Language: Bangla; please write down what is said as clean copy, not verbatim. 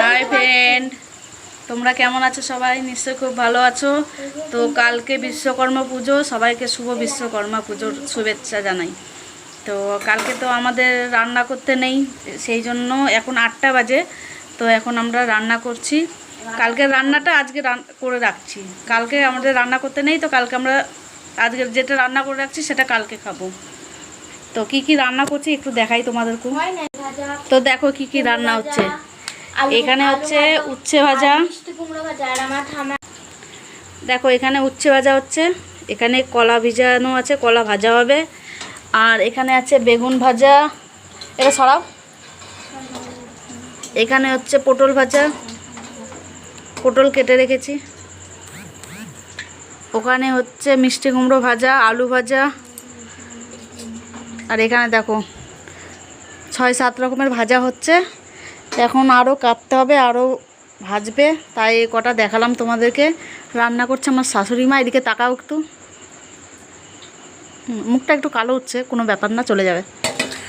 হাই ফ্রেন্ড, তোমরা কেমন আছো? সবাই নিশ্চয়ই খুব ভালো আছো। তো কালকে বিশ্বকর্মা পুজো, সবাইকে শুভ বিশ্বকর্মা পুজোর শুভেচ্ছা জানাই। তো কালকে তো আমাদের রান্না করতে নেই, সেই জন্য এখন 8টা বাজে। তো এখন আমরা রান্না করছি। কালকের রান্নাটা আজকে করে রাখছি। কালকে আমাদের রান্না করতে নেই, তো কালকে আমরা আজকে যেটা রান্না করে রাখছি সেটা কালকে খাবো। তো কি কি রান্না করছি একটু দেখাই তোমাদেরকে। তো দেখো কি কি রান্না হচ্ছে। এখানে হচ্ছে উচ্ছে ভাজা, দেখো এখানে উচ্ছে ভাজা হচ্ছে, এখানে কলা ভিজানো আছে, কলা ভাজা হবে। আর এখানে আছে বেগুন ভাজা, এটা সরাও। এখানে হচ্ছে পটল ভাজা, পটল কেটে রেখেছি। ওখানে হচ্ছে মিষ্টি কুমড়ো ভাজা, আলু ভাজা। আর এখানে দেখো 6-7 রকমের ভাজা হচ্ছে। এখন আরও কাটতে হবে, আরও ভাজবে, তাই কটা দেখালাম তোমাদেরকে। রান্না করছে আমার শাশুড়ি মা। এদিকে তাকাও একটু, মুখটা একটু কালো হচ্ছে, কোনো ব্যাপার না, চলে যাবে।